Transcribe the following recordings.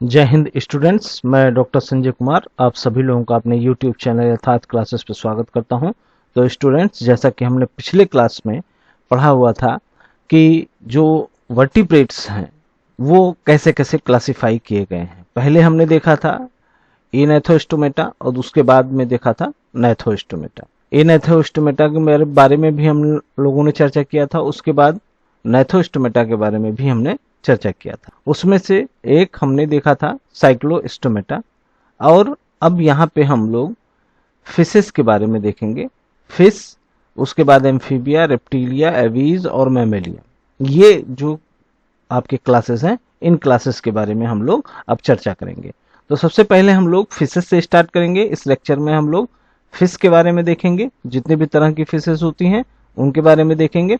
जय हिंद स्टूडेंट्स, मैं डॉक्टर संजय कुमार आप सभी लोगों का अपने YouTube चैनल यथार्थ क्लासेस पर स्वागत करता हूं। तो स्टूडेंट्स, जैसा कि हमने पिछले क्लास में पढ़ा हुआ था कि जो वर्टिब्रेट्स हैं वो कैसे कैसे क्लासिफाई किए गए हैं। पहले हमने देखा था एनाथोस्टोमेटा और उसके बाद में देखा था नाइथोस्टोमेटा। एनाथोस्टोमेटा के बारे में भी हम लोगों ने चर्चा किया था, उसके बाद नाइथोस्टोमेटा के बारे में भी हमने चर्चा किया था। उसमें से एक हमने देखा था साइक्लोस्टोमेटा, और अब यहाँ पे हम लोग फिशेस के बारे में देखेंगे। फिश, उसके बाद एम्फीबिया, रेप्टिलिया, एवीज और मैमेलिया। ये जो आपके क्लासेस हैं, इन क्लासेस के बारे में हम लोग अब चर्चा करेंगे। तो सबसे पहले हम लोग फिशेस से स्टार्ट करेंगे। इस लेक्चर में हम लोग फिश के बारे में देखेंगे, जितने भी तरह की फिशेस होती हैं उनके बारे में देखेंगे।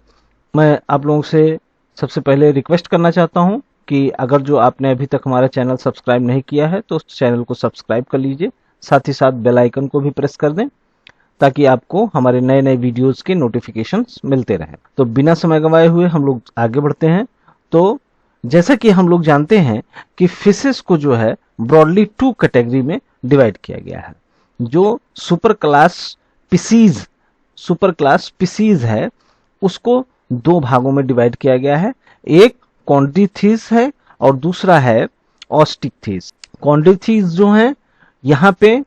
मैं आप लोगों से सबसे पहले रिक्वेस्ट करना चाहता हूं कि अगर जो आपने अभी तक हमारा चैनल सब्सक्राइब नहीं किया है तो उस चैनल को सब्सक्राइब कर लीजिए, साथ ही साथ बेल आइकन को भी प्रेस कर दें ताकि आपको हमारे नए नए वीडियोस के नोटिफिकेशंस मिलते रहें। तो बिना समय गंवाए हुए हम लोग आगे बढ़ते हैं। तो जैसा कि हम लोग जानते हैं कि फिशेस को जो है ब्रॉडली 2 कैटेगरी में डिवाइड किया गया है। जो सुपर क्लास पिसीज है उसको 2 भागों में डिवाइड किया गया है। एक कॉन्ड्रिथिस है और दूसरा है ऑस्टिकथिस। कॉन्ड्रिथिस जो है यहाँ पे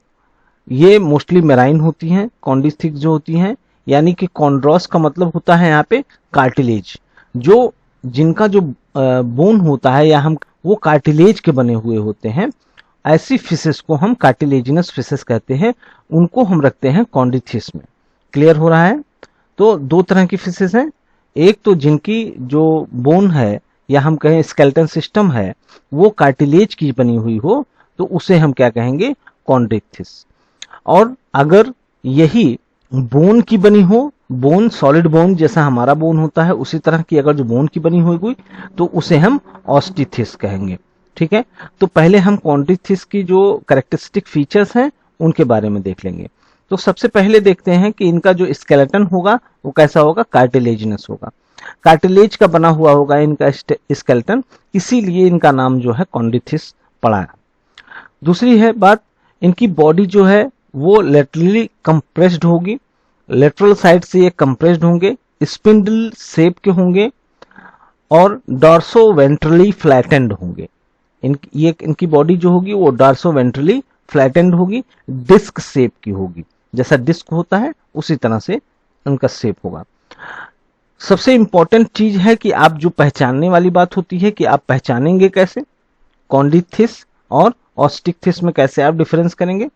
ये मोस्टली मेराइन होती हैं। कॉन्ड्रिथिस जो होती हैं, यानी कि कॉन्ड्रोस का मतलब होता है यहाँ पे कार्टिलेज, जो जिनका जो बोन होता है या हम वो कार्टिलेज के बने हुए होते हैं। ऐसी फिशेस को हम कार्टिलेजिनस फिशेस कहते हैं, उनको हम रखते हैं कॉन्ड्रिथिस में। क्लियर हो रहा है? तो 2 तरह की फिशेस हैं। एक तो जिनकी जो बोन है या हम कहें स्केलेटन सिस्टम है वो कार्टिलेज की बनी हुई हो तो उसे हम क्या कहेंगे? कॉन्ड्रिथिस। और अगर यही बोन की बनी हो, बोन सॉलिड बोन जैसा हमारा बोन होता है उसी तरह की अगर जो बोन की बनी हुई तो उसे हम ऑस्टिथिस कहेंगे। ठीक है, तो पहले हम कॉन्ड्रिथिस की जो कैरेक्टरिस्टिक फीचर्स हैं उनके बारे में देख लेंगे। तो सबसे पहले देखते हैं कि इनका जो स्केलेटन होगा वो कैसा होगा? कार्टिलेजिनस होगा। कार्टिलेज का बना हुआ होगा इनका स्केलेटन, इसीलिए इनका नाम जो है कॉन्ड्रिथिस पड़ा है। दूसरी है बात, इनकी बॉडी जो है वो लेटरली कंप्रेस्ड होगी। लेटरल साइड से ये कंप्रेस्ड होंगे, स्पिंडल शेप के होंगे और डॉर्सो वेंट्रली फ्लैटेंड होंगे। इनकी बॉडी जो होगी वो डॉर्सो वेंट्रली फ्लैटेंड होगी, डिस्क शेप की होगी। जैसा डिस्क होता है उसी तरह से उनका शेप होगा। सबसे इंपॉर्टेंट चीज है कि आप जो पहचानने वाली बात होती है कि आप पहचानेंगे कैसे कॉन्ड्रिथिस और ऑस्टिकथिस में, कैसे आप डिफरेंस करेंगे?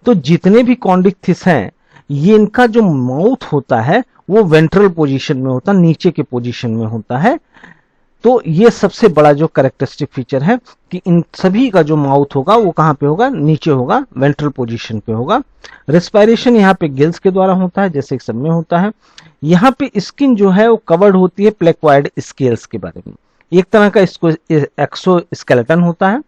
तो जितने भी कॉन्ड्रिथिस हैं ये इनका जो माउथ होता है वो वेंट्रल पोजीशन में होता है, नीचे के पोजीशन में होता है। तो ये सबसे बड़ा जो कैरेक्टरिस्टिक फीचर है कि इन सभी का जो माउथ होगा वो कहां पे होगा? नीचे होगा, वेंट्रल पोजीशन पे होगा। रेस्पिरेशन यहाँ पे गिल्स के द्वारा होता है, जैसे सब में होता है। यहाँ पे स्किन जो है वो कवर्ड होती है प्लेक्वाइड स्केल्स के बारे में। एक तरह का इसको एक्सो स्केलेटन होता है,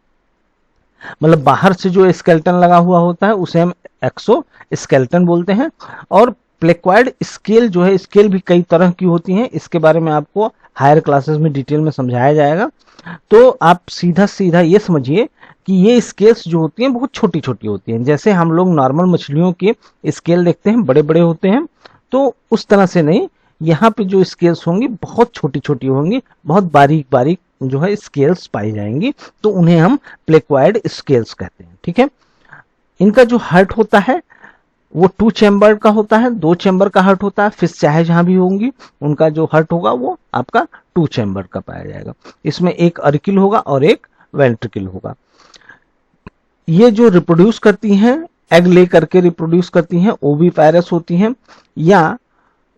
मतलब बाहर से जो स्केलेटन लगा हुआ होता है उसे हम एक्सो स्केलेटन बोलते हैं। और प्लेक्वाइड स्केल जो है, स्केल भी कई तरह की होती हैं, इसके बारे में आपको हायर क्लासेस में डिटेल में समझाया जाएगा। तो आप सीधा सीधा ये समझिए कि ये स्केल्स जो होती हैं बहुत छोटी छोटी होती हैं। जैसे हम लोग नॉर्मल मछलियों के स्केल देखते हैं बड़े बड़े होते हैं, तो उस तरह से नहीं, यहाँ पे जो स्केल्स होंगी बहुत छोटी छोटी होंगी, बहुत बारीक बारीक जो है स्केल्स पाई जाएंगी, तो उन्हें हम प्लेक्वाइड स्केल्स कहते हैं। ठीक है, इनका जो हार्ट होता है वो 2 चैम्बर का होता है, 2 चैम्बर का हार्ट होता है। फिश चाहे जहां भी होंगी उनका जो हार्ट होगा वो आपका 2 चैम्बर का पाया जाएगा। इसमें एक अर्किल होगा और एक वेंट्रिकल होगा। ये जो रिप्रोड्यूस करती हैं, एग ले करके रिप्रोड्यूस करती हैं, ओविपायरस होती हैं। या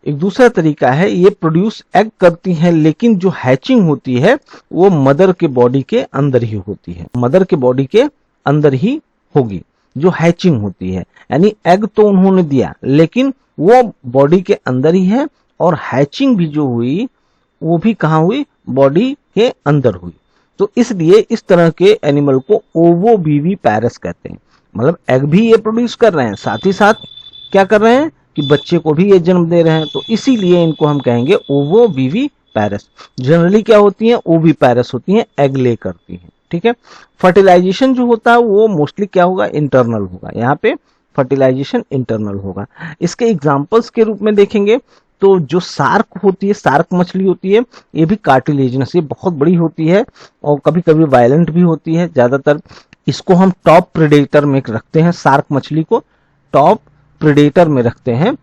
एक दूसरा तरीका है, ये प्रोड्यूस एग करती हैं लेकिन जो हैचिंग होती है वो मदर के बॉडी के अंदर ही होती है, मदर के बॉडी के अंदर ही होगी जो हैचिंग होती है। यानी एग तो उन्होंने दिया लेकिन वो बॉडी के अंदर ही है, और हैचिंग भी जो हुई वो भी कहाँ हुई? बॉडी के अंदर हुई। तो इसलिए इस तरह के एनिमल को ओवोविविपैरस कहते हैं। मतलब एग भी ये प्रोड्यूस कर रहे हैं, साथ ही साथ क्या कर रहे हैं कि बच्चे को भी ये जन्म दे रहे हैं, तो इसीलिए इनको हम कहेंगे ओवोविविपैरस। जनरली क्या होती हैं? ओविपैरस होती हैं, एग ले करती हैं। ठीक है। फर्टिलाइजेशन जो होता है वो मोस्टली क्या होगा, इंटरनल होगा। यहाँ पे फर्टिलाइजेशन इंटरनल होगा। इसके एग्जांपल्स के रूप में देखेंगे तो जो शार्क होती है, शार्क मछली होती है, ये भी कार्टिलेजिनस, ये बहुत बड़ी होती है और कभी कभी वायलेंट भी होती है। ज्यादातर इसको हम टॉप प्रेडेटर में रखते हैं, शार्क मछली को टॉप प्रेडेटर में रखते हैं।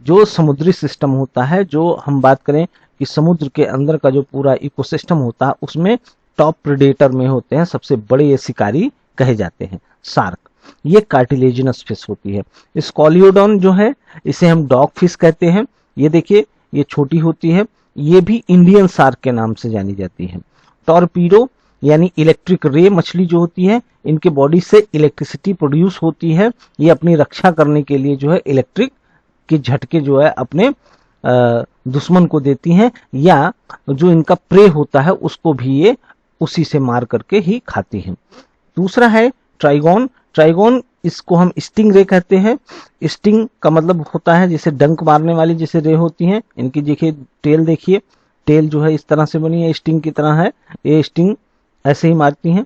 जो समुद्री सिस्टम होता है, जो हम बात करें कि समुद्र के अंदर का जो पूरा इकोसिस्टम होता है, उसमें टॉप प्रेडेटर में होते हैं, सबसे बड़े ये शिकारी कहे जाते हैं शार्क। ये कार्टिलेजिनस फिश होती है। स्कॉलियोडॉन जो है इसे हम डॉग फिश कहते हैं। ये देखिए ये छोटी होती है, ये भी इंडियन शार्क के नाम से जानी जाती है। टॉर्पीडो यानी इलेक्ट्रिक रे मछली जो होती है, इनके बॉडी से इलेक्ट्रिसिटी प्रोड्यूस होती है। ये अपनी रक्षा करने के लिए जो है इलेक्ट्रिक के झटके जो है अपने दुश्मन को देती हैं, या जो इनका प्रे होता है उसको भी ये उसी से मार करके ही खाती हैं। दूसरा है ट्राइगोन। ट्राइगोन इसको हम स्टिंग रे कहते हैं। स्टिंग का मतलब होता है जैसे डंक मारने वाली जैसे रे होती हैं। इनकी देखिए टेल, देखिए टेल जो है इस तरह से बनी है, स्टिंग की तरह है, ये स्टिंग ऐसे ही मारती हैं।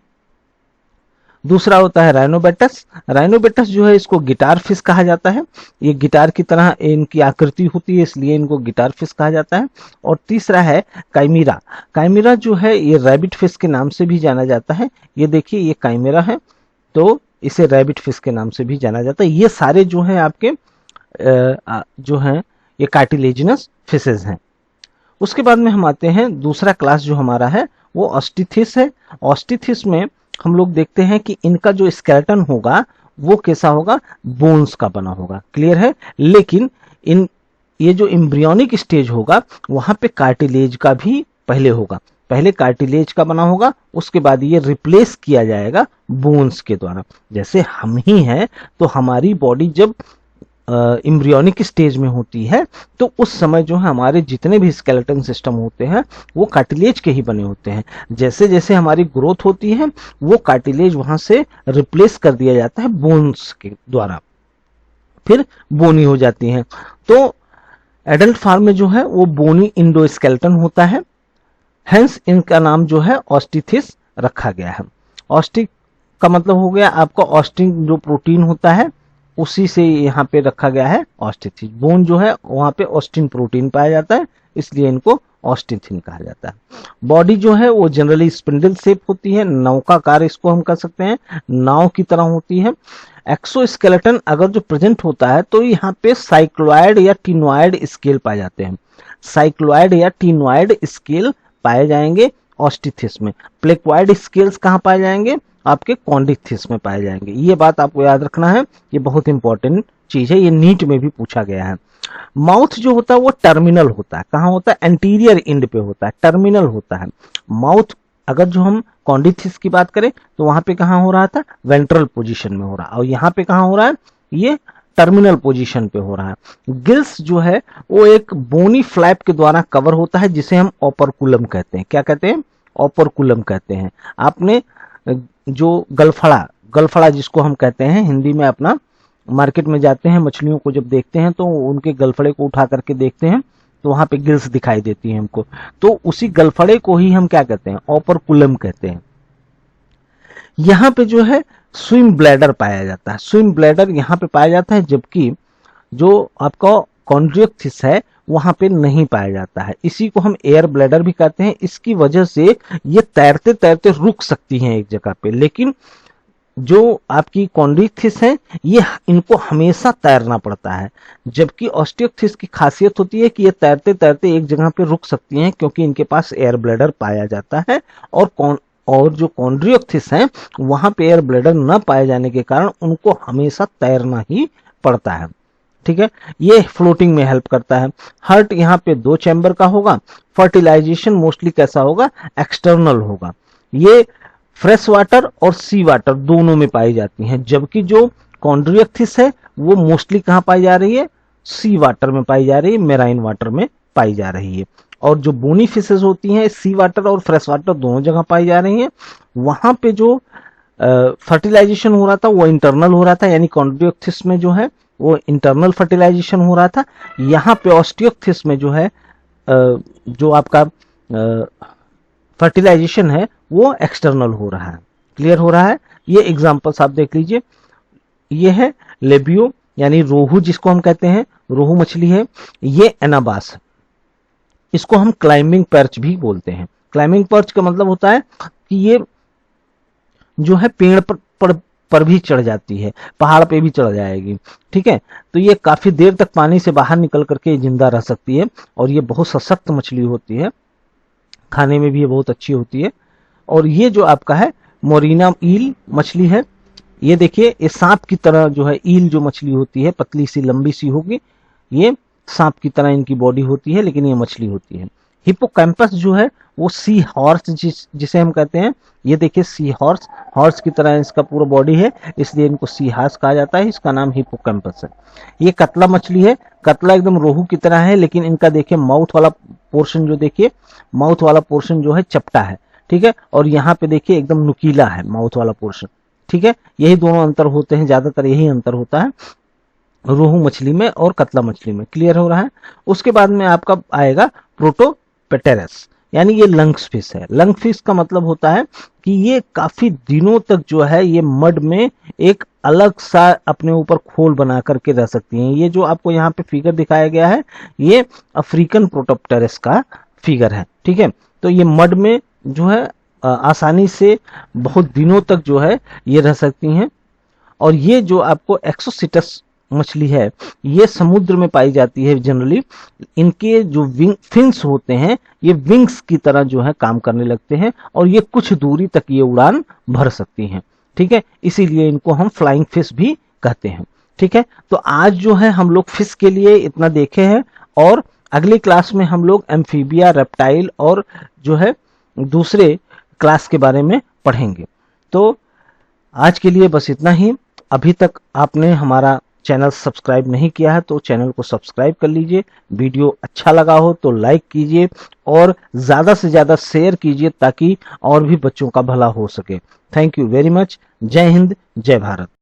दूसरा होता है राइनोबेटस। राइनोबेटस जो है इसको गिटार फिश कहा जाता है। ये गिटार की तरह इनकी आकृति होती है, इसलिए इनको गिटार फिश कहा जाता है। और तीसरा है काइमेरा। काइमेरा जो है ये रैबिट फिश के नाम से भी जाना जाता है। ये देखिए ये काइमेरा है, तो इसे रैबिट फिश के नाम से भी जाना जाता है। ये सारे जो है आपके जो हैं ये कार्टिलेजिनस फिशेज हैं। उसके बाद में हम आते हैं, दूसरा क्लास जो हमारा है वो ऑस्टिथिस है। ऑस्टिथिस में हम लोग देखते हैं कि इनका जो स्केलेटन होगा वो कैसा होगा, बोन्स का बना होगा, क्लियर है। लेकिन ये जो एम्ब्रियोनिक स्टेज होगा वहां पे कार्टिलेज का भी पहले होगा, पहले कार्टिलेज का बना होगा, उसके बाद ये रिप्लेस किया जाएगा बोन्स के द्वारा। जैसे हम ही हैं तो हमारी बॉडी जब एम्ब्रियोनिक स्टेज में होती है तो उस समय जो है हमारे जितने भी स्केलेटन सिस्टम होते हैं वो कार्टिलेज के ही बने होते हैं। जैसे जैसे हमारी ग्रोथ होती है वो कार्टिलेज वहां से रिप्लेस कर दिया जाता है बोन्स के द्वारा, फिर बोनी हो जाती हैं। तो एडल्ट फॉर्म में जो है वो बोनी इंडोस्केलेटन होता है, हेंस इनका नाम जो है ऑस्टिथिस रखा गया है। ऑस्टिक का मतलब हो गया आपका ऑस्टिन जो प्रोटीन होता है उसी से यहाँ पे रखा गया है ऑस्टिथिस। बोन जो है वहां पे ऑस्टिन प्रोटीन पाया जाता है, इसलिए इनको ऑस्टिथिन कहा जाता है। बॉडी जो है वो जनरली स्पिंडल शेप होती है, नौकाकार इसको हम कह सकते हैं, नाव की तरह होती है। एक्सोस्केलेटन अगर जो प्रेजेंट होता है तो यहाँ पे साइक्लोइड या टिनोइड स्केल पाए जाते हैं। साइक्लोइड या टिनोइड स्केल पाए जाएंगे ऑस्टिथिस में। प्लेक्वाइड स्केल्स कहाँ पाए जाएंगे, आपके कॉन्डिथिस में पाए जाएंगे। ये बात आपको याद रखना है, ये बहुत इंपॉर्टेंट चीज है, ये नीट में भी पूछा गया है। माउथ जो होता है वो टर्मिनल होता है, कहाँ होता है, एंटीरियर एंड पे होता है, टर्मिनल होता है माउथ। अगर जो हम कॉन्डिथिस की बात करें तो वहां पे कहाँ हो रहा था, वेंट्रल पोजीशन में हो रहा है, और यहाँ पे कहाँ हो रहा है, ये टर्मिनल पोजीशन पे हो रहा है। गिल्स जो है वो एक बोनी फ्लैप के द्वारा कवर होता है जिसे हम ओपरकुलम कहते हैं। क्या कहते हैं, ओपरकुलम कहते हैं। आपने जो गलफड़ा जिसको हम कहते हैं हिंदी में, अपना मार्केट में जाते हैं मछलियों को जब देखते हैं तो उनके गलफड़े को उठा करके देखते हैं तो वहां पे गिल्स दिखाई देती हैं हमको, तो उसी गलफड़े को ही हम क्या कहते हैं, ओपरकुलम कहते हैं। यहाँ पे जो है स्विम ब्लैडर पाया जाता है, स्विम ब्लैडर यहाँ पे पाया जाता है, जबकि जो आपका कॉन्ड्रियोक्थिस है वहां पे नहीं पाया जाता है। इसी को हम एयर ब्लैडर भी कहते हैं। इसकी वजह से ये तैरते तैरते रुक सकती हैं एक जगह पे, लेकिन जो आपकी कॉन्ड्रियोक्थिस है ये इनको हमेशा तैरना पड़ता है, जबकि ऑस्टियोक्थिस की खासियत होती है कि ये तैरते तैरते एक जगह पे रुक सकती हैं क्योंकि इनके पास एयर ब्लैडर पाया जाता है। और जो कॉन्ड्रियोक्थिस है वहां पे एयर ब्लैडर न पाए जाने के कारण उनको हमेशा तैरना ही पड़ता है। ठीक है, ये फ्लोटिंग में हेल्प करता है। हार्ट यहाँ पे 2 चैम्बर का होगा। फर्टिलाइजेशन मोस्टली कैसा होगा, एक्सटर्नल होगा। ये फ्रेश वाटर और सी वाटर दोनों में पाई जाती हैं, जबकि जो कॉन्ड्रियोक्थिस है वो मोस्टली कहाँ पाई जा रही है, सी वाटर में पाई जा रही है, मेराइन वाटर में पाई जा रही है। और जो बोनी फिशेज होती हैं सी वाटर और फ्रेश वाटर दोनों जगह पाई जा रही हैं। वहां पे जो फर्टिलाइजेशन हो रहा था वो इंटरनल हो रहा था, यानी कॉन्ड्रियोक्थिस में जो है वो इंटरनल फर्टिलाइजेशन हो रहा था। यहाँ पे ऑस्टियोक्थिस में जो है जो आपका फर्टिलाइजेशन है वो एक्सटर्नल हो रहा है। क्लियर हो रहा है? ये एग्जांपल्स आप देख लीजिए। ये है लेबियो यानी रोहू जिसको हम कहते हैं, रोहू मछली है। ये एनाबास है, इसको हम क्लाइंबिंग पर्च भी बोलते हैं। क्लाइंबिंग पर्च का मतलब होता है कि ये जो है पेड़ पर भी चढ़ जाती है, पहाड़ पे भी चढ़ जाएगी। ठीक है, तो ये काफी देर तक पानी से बाहर निकल करके जिंदा रह सकती है और ये बहुत सशक्त मछली होती है, खाने में भी ये बहुत अच्छी होती है। और ये जो आपका है मोरिना ईल मछली है, ये देखिए ये सांप की तरह जो है, ईल जो मछली होती है पतली सी लंबी सी होगी, ये सांप की तरह इनकी बॉडी होती है, लेकिन ये मछली होती है। हिप्पोकैम्पस जो है वो सी हॉर्स जिसे हम कहते हैं, ये देखिए सी हॉर्स, हॉर्स की तरह इसका पूरा बॉडी है, इसलिए इनको सी हॉर्स कहा जाता है। इसका नाम हिप्पोकैम्पस है। ये कतला मछली है, कतला एकदम रोहू की तरह है, लेकिन इनका देखिए माउथ वाला पोर्शन जो देखिए, माउथ वाला पोर्शन जो है चपटा है। ठीक है, और यहाँ पे देखिए एकदम नुकीला है माउथ वाला पोर्शन। ठीक है, यही दोनों अंतर होते हैं, ज्यादातर यही अंतर होता है रोहू मछली में और कतला मछली में। क्लियर हो रहा है? उसके बाद में आपका आएगा प्रोटोपेटेरस, यानी ये लंग्स फिश है। लंग फिश का मतलब होता है कि ये काफी दिनों तक जो है ये मड में एक अलग सा अपने ऊपर खोल बना करके रह सकती हैं। ये जो आपको यहाँ पे फिगर दिखाया गया है, ये अफ्रीकन प्रोटोप्टेरस का फिगर है। ठीक है, तो ये मड में जो है आसानी से बहुत दिनों तक जो है ये रह सकती हैं। और ये जो आपको एक्सोसिटस मछली है, ये समुद्र में पाई जाती है जनरली। इनके जो फिन्स होते हैं, ये विंग्स की तरह जो है काम करने लगते हैं और ये कुछ दूरी तक ये उड़ान भर सकती हैं। ठीक है, इसीलिए इनको हम फ्लाइंग फिश भी कहते हैं। ठीक है, तो आज जो है हम लोग फिश के लिए इतना देखे हैं और अगली क्लास में हम लोग एम्फीबिया, रेप्टाइल और जो है दूसरे क्लास के बारे में पढ़ेंगे। तो आज के लिए बस इतना ही। अभी तक आपने हमारा चैनल सब्सक्राइब नहीं किया है तो चैनल को सब्सक्राइब कर लीजिए। वीडियो अच्छा लगा हो तो लाइक कीजिए और ज़्यादा से ज़्यादा शेयर कीजिए ताकि और भी बच्चों का भला हो सके। Thank you very much. जय हिंद, जय भारत।